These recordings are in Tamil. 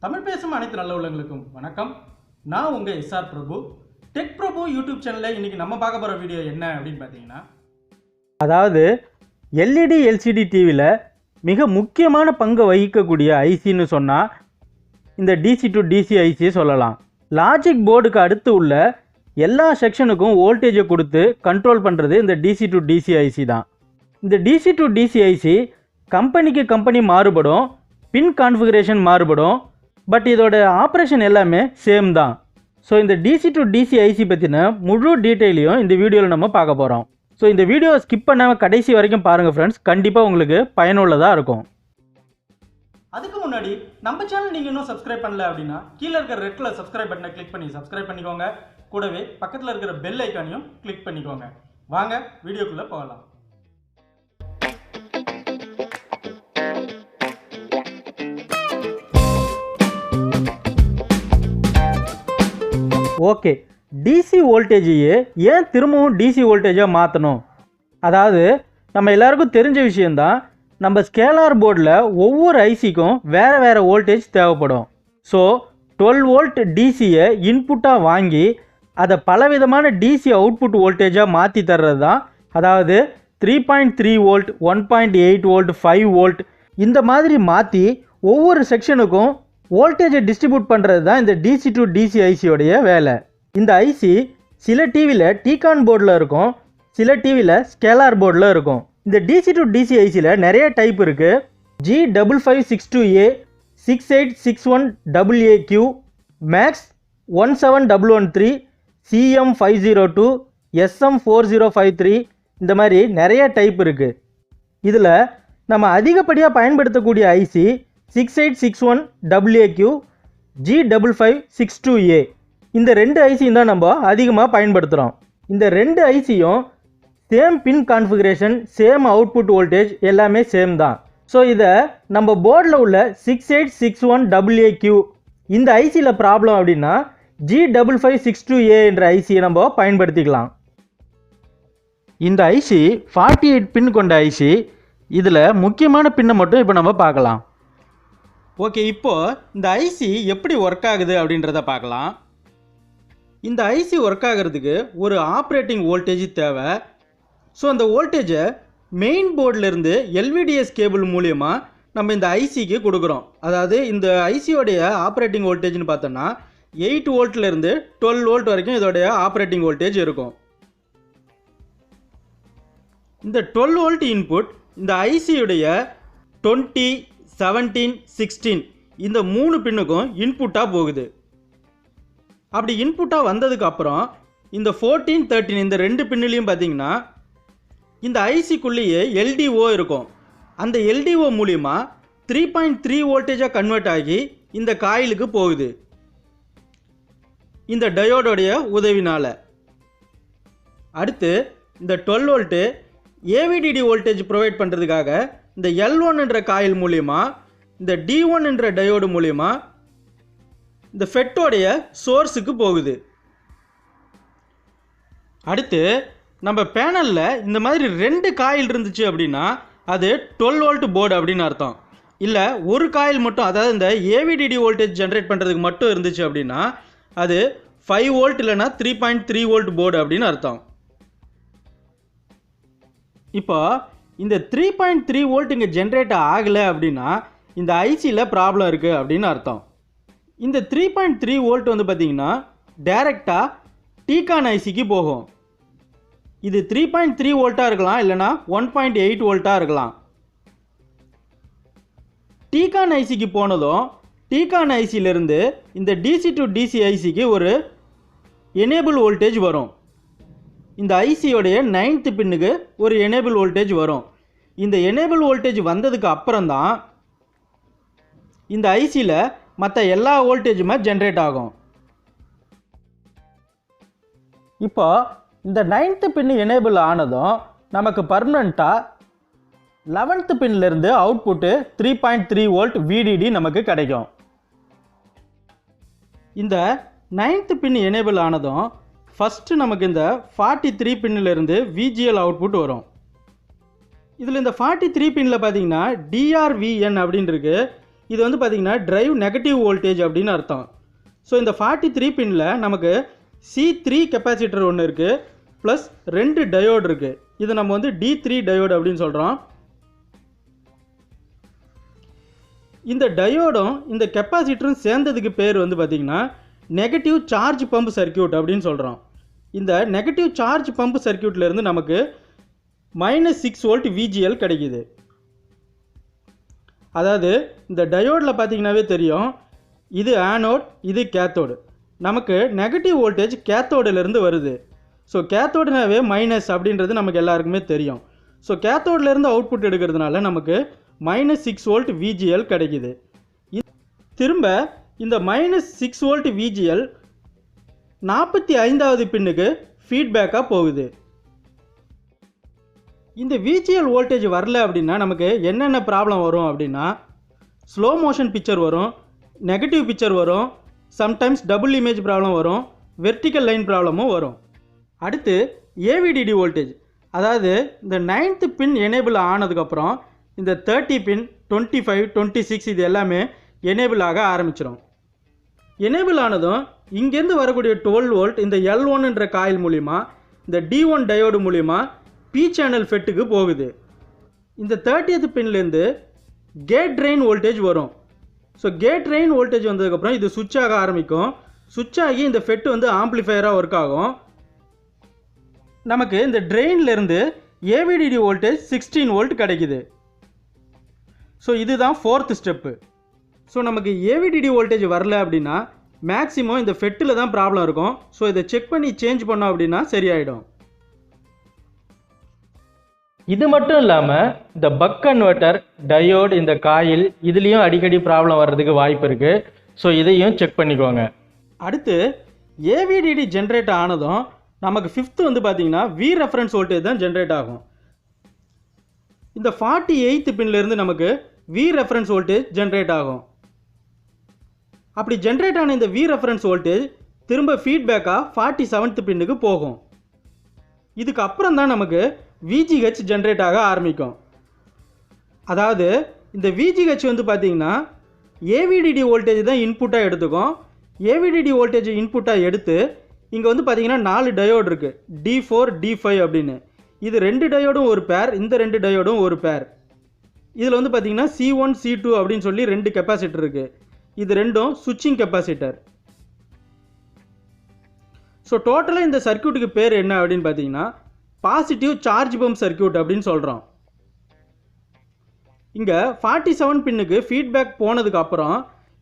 தமிழ் பேசும் அனைத்து நல்ல உள்ளங்களுக்கும் வணக்கம். நான் உங்கள் Prabhu. Techprabu யூடியூப் சேனலில் இன்றைக்கி நம்ம பார்க்க போகிற வீடியோ என்ன அப்படின்னு பார்த்தீங்கன்னா, அதாவது எல்இடி எல்சிடி டிவியில் மிக முக்கியமான பங்கு வகிக்கக்கூடிய ஐசின்னு சொன்னால் இந்த டிசி டு டிசி ஐசியை சொல்லலாம். லாஜிக் போர்டுக்கு அடுத்து உள்ள எல்லா செக்ஷனுக்கும் வோல்டேஜை கொடுத்து கண்ட்ரோல் பண்ணுறது இந்த டிசி டு டிசி ஐசி தான். இந்த டிசி டு டிசி ஐசி கம்பெனிக்கு கம்பெனி மாறுபடும், பின் கான்ஃபிகரேஷன் மாறுபடும், பட் இதோட ஆப்ரேஷன் எல்லாமே சேம் தான். ஸோ இந்த டிசி டு டிசி ஐசி பற்றின முழு டீட்டெயிலையும் இந்த வீடியோவில் நம்ம பார்க்க போகிறோம். ஸோ இந்த வீடியோவை ஸ்கிப் பண்ணாமல் கடைசி வரைக்கும் பாருங்கள் ஃப்ரெண்ட்ஸ், கண்டிப்பாக உங்களுக்கு பயனுள்ளதாக இருக்கும். அதுக்கு முன்னாடி நம்ம சேனல் நீங்கள் இன்னும் சப்ஸ்கிரைப் பண்ணல அப்படின்னா கீழே இருக்கிற ரெட் கலர் சப்ஸ்கிரைப் பட்டனை கிளிக் பண்ணி சப்ஸ்கிரைப் பண்ணிக்கோங்க. கூடவே பக்கத்தில் இருக்கிற பெல் ஐக்கானையும் கிளிக் பண்ணிக்கோங்க. வாங்க வீடியோக்குள்ளே போகலாம். ஓகே, டிசி வோல்டேஜையே ஏன் திரும்பவும் டிசி வோல்டேஜாக மாற்றணும்? அதாவது நம்ம எல்லாருக்கும் தெரிஞ்ச விஷயந்தான், நம்ம ஸ்கேலார் போர்டில் ஒவ்வொரு ஐசிக்கும் வேறு வேறு வோல்டேஜ் தேவைப்படும். ஸோ 12 வோல்ட் டிசியை இன்புட்டாக வாங்கி அதை பலவிதமான டிசி அவுட்புட் வோல்டேஜாக மாற்றி தர்றது தான், அதாவது 3.3 வோல்ட், 1.8 வோல்ட், 5 வோல்ட் இந்த மாதிரி மாற்றி ஒவ்வொரு செக்ஷனுக்கும் வோல்டேஜை டிஸ்ட்ரிபியூட் பண்ணுறது தான் இந்த டிசி டு டிசி ஐசியோடைய வேலை. இந்த ஐசி சில டிவியில் டிகான் போர்டில் இருக்கும், சில டிவியில் ஸ்கேலார் போர்டில் இருக்கும். இந்த டிசி டு டிசி ஐசியில் நிறைய டைப் இருக்குது. G5562A, 68661AA Q, maths 17113, CM502, SM4053 இந்த மாதிரி நிறைய டைப் இருக்குது. இதில் நம்ம அதிகப்படியாக பயன்படுத்தக்கூடிய ஐசி 6861AA Q, G5562A இந்த ரெண்டு ஐசியும் தான் நம்ம அதிகமாக பயன்படுத்துகிறோம். இந்த ரெண்டு ஐசியும் சேம் பின் கான்ஃபிகரேஷன், சேம் அவுட்புட் வோல்டேஜ் எல்லாமே சேம் தான். ஸோ இதை நம்ம போர்டில் உள்ள 6861AA Q இந்த ஐசியில் ப்ராப்ளம் அப்படின்னா G5562A என்ற ஐசியை நம்ம பயன்படுத்திக்கலாம். இந்த ஐசி 48 பின் கொண்ட ஐசி. இதில் முக்கியமான பின்னை மட்டும் இப்போ நம்ம பார்க்கலாம். ஓகே, இப்போது இந்த ஐசி எப்படி ஒர்க் ஆகுது அப்படின்றத பார்க்கலாம். இந்த ஐசி ஒர்க் ஆகிறதுக்கு ஒரு ஆப்ரேட்டிங் வோல்டேஜ் தேவை. ஸோ அந்த வோல்டேஜை மெயின் போர்டிலேருந்து எல்விடிஎஸ் கேபிள் மூலியமாக நம்ம இந்த ஐசிக்கு கொடுக்குறோம். அதாவது இந்த ஐசியோடைய ஆப்ரேட்டிங் வோல்டேஜ்னு பார்த்தோன்னா 8 வோல்ட்லேருந்து 12 வோல்ட் வரைக்கும் இதோடைய ஆப்ரேட்டிங் வோல்டேஜ் இருக்கும். இந்த 12 வோல்ட் இன்புட் இந்த ஐசியுடைய 20, 17, 16 இந்த 3 பின்னுக்கும் இன்புட்டாக போகுது. அப்படி இன்புட்டாக வந்ததுக்கப்புறம் இந்த 14, 13 இந்த 2 பின்னுலையும் பார்த்தீங்கன்னா இந்த ஐசிக்குள்ளேயே எல்டிஓ இருக்கும். அந்த எல்டிஓ மூலிமா 3.3 வோல்டேஜாக கன்வெர்ட் ஆகி இந்த காயிலுக்கு போகுது இந்த டயோடோடைய உதவினால். அடுத்து இந்த 12 வோல்ட்டு ஏவிடிடி வோல்டேஜ் ப்ரொவைட் பண்ணுறதுக்காக இந்த L1 என்ற காயில் மூலிமா, இந்த D1 என்ற டயோடு மூலிமா இந்த ஃபெட்டோடைய சோர்ஸுக்கு போகுது. அடுத்து நம்ம பேனலில் இந்த மாதிரி 2 காயில் இருந்துச்சு அப்படின்னா அது 12 வோல்ட் போர்டு அப்படின்னு அர்த்தம். இல்லை ஒரு காயில் மட்டும், அதாவது இந்த ஏவிடிடி வோல்டேஜ் ஜென்ரேட் பண்ணுறதுக்கு மட்டும் இருந்துச்சு அப்படின்னா அது 5 வோல்ட் இல்லைனா 3.3 வோல்ட் போர்டு அப்படின்னு அர்த்தம். இப்போ இந்த 3.3 வோல்ட் இங்கே ஜென்ரேட் ஆகலை அப்படின்னா இந்த ஐசியில் ப்ராப்ளம் இருக்குது அப்படின்னு அர்த்தம். இந்த 3.3 வோல்ட் வந்து பார்த்திங்கன்னா டைரெக்டாக டிகான் ஐசிக்கு போகும். இது 3.3 வோல்ட்டாக இருக்கலாம், இல்லைனா 1.8 வோல்ட்டாக இருக்கலாம். டிகான் ஐசிக்கு போனதும் டிகான் ஐசியிலேருந்து இந்த டிசி டு டிசி ஐசிக்கு ஒரு எனேபிள் வோல்டேஜ் வரும். இந்த ஐசியோடைய 9th பின்னுக்கு ஒரு எனேபிள் வோல்டேஜ் வரும். இந்த எனேபிள் வோல்டேஜ் வந்ததுக்கு அப்புறம் தான் இந்த ஐசியில் மற்ற எல்லா வோல்டேஜுமே ஜென்ரேட் ஆகும். இப்போ இந்த 9th பின் எனேபிள் ஆனதும் நமக்கு பர்மனண்ட்டாக 11th பின்லேருந்து அவுட்புட்டு 3.3 வோல்ட் VDD நமக்கு கிடைக்கும். இந்த 9th பின் எனேபிள் ஆனதும் ஃபஸ்ட்டு நமக்கு இந்த 43 பின்னிலிருந்து VGL அவுட்புட் வரும். இதில் இந்த 43 பின்னில் பார்த்தீங்கன்னா DRVN அப்படின்னு இருக்கு. இது வந்து பார்த்திங்கன்னா டிரைவ் நெகட்டிவ் வோல்டேஜ் அப்படின்னு அர்த்தம். ஸோ இந்த 43 பின்னில் நமக்கு C3 கெப்பாசிட்டர் ஒன்று இருக்குது, ப்ளஸ் 2 டயோடு இருக்குது. இது நம்ம வந்து D3 டயோடு அப்படின்னு சொல்கிறோம். இந்த டயோடும் இந்த கெப்பாசிட்டரும் சேர்ந்ததுக்கு பேர் வந்து பார்த்திங்கன்னா நெகட்டிவ் சார்ஜ் பம்ப் சர்க்கியூட் அப்படின்னு சொல்கிறோம். இந்த நெகட்டிவ் சார்ஜ் பம்ப் சர்க்கியூட்லேருந்து நமக்கு -6 வோல்ட் VGL கிடைக்குது. அதாவது இந்த டயோடில் பார்த்தீங்கன்னாவே தெரியும், இது ஆனோட், இது கேத்தோடு. நமக்கு நெகட்டிவ் வோல்டேஜ் கேத்தோடிலேருந்து வருது. ஸோ கேத்தோடுனாவே மைனஸ் அப்படின்றது நமக்கு எல்லாருக்குமே தெரியும். ஸோ கேத்தோட்லேருந்து அவுட்புட் எடுக்கிறதுனால நமக்கு -6 வோல்ட் VGL கிடைக்குது. திரும்ப இந்த -6 வோல்ட் VGL 45வது பின்னுக்கு ஃபீட்பேக்காக போகுது. இந்த VGL வோல்டேஜ் வரல அப்படின்னா நமக்கு என்னென்ன ப்ராப்ளம் வரும் அப்படின்னா, ஸ்லோ மோஷன் பிக்சர் வரும், நெகட்டிவ் பிக்சர் வரும், சம்டைம்ஸ் டபுள் இமேஜ் ப்ராப்ளம் வரும், வெர்டிக்கல் லைன் ப்ராப்ளமும் வரும். அடுத்து AVDD வோல்டேஜ், அதாவது இந்த 9th பின் எனேபிள் ஆனதுக்கப்புறம் இந்த 30 பின் 25 26 இது எல்லாமே எனேபிள் ஆக ஆரம்பிச்சிடும். எனேபிள் ஆனதும் இங்கேருந்து வரக்கூடிய 12 வோல்ட் இந்த L1ன்ற காயில் மூலிமா இந்த D1 டயோடு மூலிமா P சேனல் ஃபெட்டுக்கு போகுது. இந்த 30th பின்லேருந்து கேட் ட்ரெயின் வோல்டேஜ் வரும். ஸோ கேட் ட்ரெயின் வோல்டேஜ் வந்ததுக்கப்புறம் இது சுவிட்ச் ஆக ஆரம்பிக்கும். சுவிட்ச் ஆகி இந்த ஃபெட்டு வந்து ஆம்ப்ளிஃபையராக ஒர்க் ஆகும். நமக்கு இந்த ட்ரெயின்லேருந்து AVDD வோல்டேஜ் 16 வோல்ட் கிடைக்குது. ஸோ இதுதான் 4th ஸ்டெப்பு. ஸோ நமக்கு AVDD வோல்டேஜ் வரல அப்படின்னா மேக்ஸிமம் இந்த ஃபெட்டில் தான் ப்ராப்ளம் இருக்கும். ஸோ இதை செக் பண்ணி சேஞ்ச் பண்ணோம் அப்படின்னா சரியாயிடும். இது மட்டும் இல்லாமல் இந்த பக் கன்வெர்ட்டர், டயோடு, இந்த காயில் இதுலேயும் அடிக்கடி ப்ராப்ளம் வர்றதுக்கு வாய்ப்பு இருக்குது. ஸோ இதையும் செக் பண்ணிக்கோங்க. அடுத்து AVDD ஜென்ரேட் ஆனதும் நமக்கு 5th வந்து பார்த்திங்கன்னா V ரெஃபரன்ஸ் வோல்டேஜ் தான் ஜென்ரேட் ஆகும். இந்த 48th பின்லேருந்து நமக்கு V ரெஃபரன்ஸ் வோல்டேஜ் ஜென்ரேட் ஆகும். அப்படி ஜென்ரேட் ஆன இந்த V ரெஃபரன்ஸ் வோல்டேஜ் திரும்ப ஃபீட்பேக்காக 47th பின்னுக்கு போகும். இதுக்கு அப்புறம் தான் நமக்கு VGH ஜென்ரேட் ஆக ஆரம்பிக்கும். அதாவது இந்த VGH வந்து பார்த்திங்கன்னா AVDD வோல்டேஜ் தான் இன்புட்டாக எடுத்துக்கும். AVDD வோல்டேஜ் இன்புட்டாக எடுத்து இங்கே வந்து பார்த்திங்கன்னா 4 டயோடு இருக்குது, D4 D5 அப்படின்னு. இது 2 டயோடும் ஒரு பேர், இந்த 2 டயோடும் ஒரு பேர். இதில் வந்து பார்த்திங்கன்னா C1 C2 அப்படின்னு சொல்லி 2 கெப்பாசிட்டர் இருக்குது. இது ரெண்டும் சுவிட்சிங் கெப்பாசிட்டர். ஸோ டோட்டலாக இந்த சர்க்கியூட்டுக்கு பேர் என்ன அப்படின்னு பார்த்தீங்கன்னா பாசிட்டிவ் சார்ஜ் பம்ப் சர்க்கியூட் அப்படின்னு சொல்கிறோம். இங்கே 47 பின்னுக்கு ஃபீட்பேக் போனதுக்கு அப்புறம்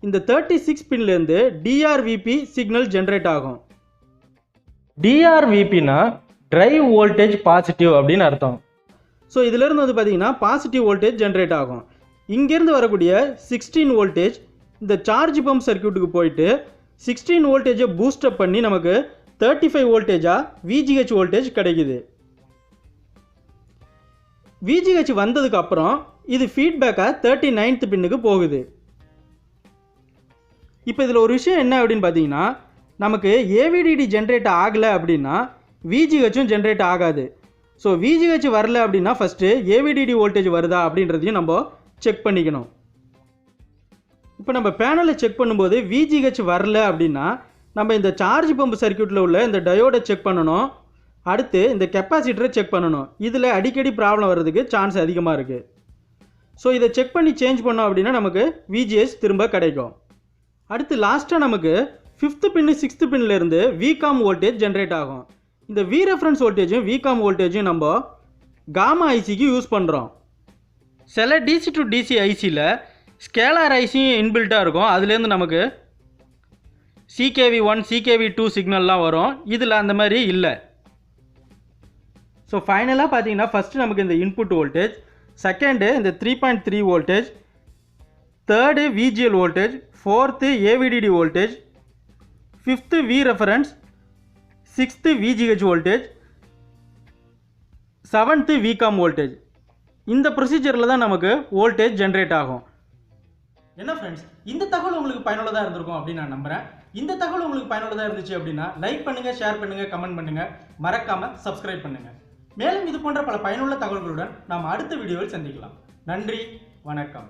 இந்த 36 பின்லேருந்து DRVP சிக்னல் ஜென்ரேட் ஆகும். DRVPனா டிரைவ் வோல்டேஜ் பாசிட்டிவ் அப்படின்னு அர்த்தம். ஸோ இதிலேருந்து வந்து பார்த்தீங்கன்னா பாசிட்டிவ் வோல்டேஜ் ஜென்ரேட் ஆகும். இங்கேருந்து வரக்கூடிய 16 வோல்டேஜ் இந்த சார்ஜ் பம்ப் சர்க்கியூட்டுக்கு போயிட்டு 16 வோல்டேஜை பூஸ்டப் பண்ணி நமக்கு 35 வோல்டேஜாக VGH வோல்டேஜ் கிடைக்குது. VGH வந்ததுக்கு அப்புறம் இது ஃபீட்பேக்காக 39th பின்னுக்கு போகுது. இப்போ இதில் ஒரு விஷயம் என்ன அப்படின்னு பார்த்தீங்கன்னா, நமக்கு AVDD ஜென்ரேட் ஆகலை அப்படின்னா VGHம் ஜென்ரேட் ஆகாது. ஸோ VGH வரல அப்படின்னா ஃபஸ்ட்டு AVDD வோல்டேஜ் வருதா அப்படின்றதையும் நம்ம செக் பண்ணிக்கணும். இப்போ நம்ம பேனலை செக் பண்ணும்போது VGH வரல அப்படின்னா நம்ம இந்த சார்ஜ் பம்ப் சர்க்கியூட்டில் உள்ள இந்த டயோடை செக் பண்ணணும். அடுத்து இந்த கெப்பாசிட்டரை செக் பண்ணணும். இதில் அடிக்கடி ப்ராப்ளம் வர்றதுக்கு சான்ஸ் அதிகமாக இருக்குது. ஸோ இதை செக் பண்ணி சேஞ்ச் பண்ணோம் அப்படின்னா நமக்கு VGH திரும்ப கிடைக்கும். அடுத்து லாஸ்ட்டாக நமக்கு 5th பின்னு 6th பின்லேருந்து VCOM வோல்டேஜ் ஜென்ரேட் ஆகும். இந்த V ரெஃபரன்ஸ் வோல்டேஜும் VCOM வோல்டேஜும் நம்ம காமா ஐசிக்கு யூஸ் பண்ணுறோம். சில DC to DC ஐசியில் ஸ்கேலார் ஐசியும் இன்பில்ட்டாக இருக்கும். அதுலேருந்து நமக்கு CKV1 CKV2 சிக்னல்லாம் வரும். இதில் அந்த மாதிரி இல்லை. ஸோ ஃபைனலாக பார்த்தீங்கன்னா ஃபஸ்ட்டு நமக்கு இந்த இன்புட் வோல்டேஜ், செகண்டு இந்த 3.3 voltage, third VGL voltage, 4th AVDD voltage, 5th V reference, 6th VGH voltage, 7th VCOM voltage. இந்த ப்ரொசீஜரில் தான் நமக்கு வோல்டேஜ் ஜென்ரேட் ஆகும். என்ன ஃப்ரெண்ட்ஸ், இந்த தகவல் உங்களுக்கு பயனுள்ளதாக இருந்திருக்கும் அப்படின்னு நான் நம்புகிறேன். இந்த தகவல் உங்களுக்கு பயனுள்ளதாக இருந்துச்சு அப்படின்னா லைக் பண்ணுங்கள், ஷேர் பண்ணுங்கள், கமெண்ட் பண்ணுங்கள், மறக்காமல் சப்ஸ்கிரைப் பண்ணுங்கள். மேலும் இது போன்ற பல பயனுள்ள தகவல்களுடன் நாம் அடுத்த வீடியோவில் சந்திக்கலாம். நன்றி, வணக்கம்.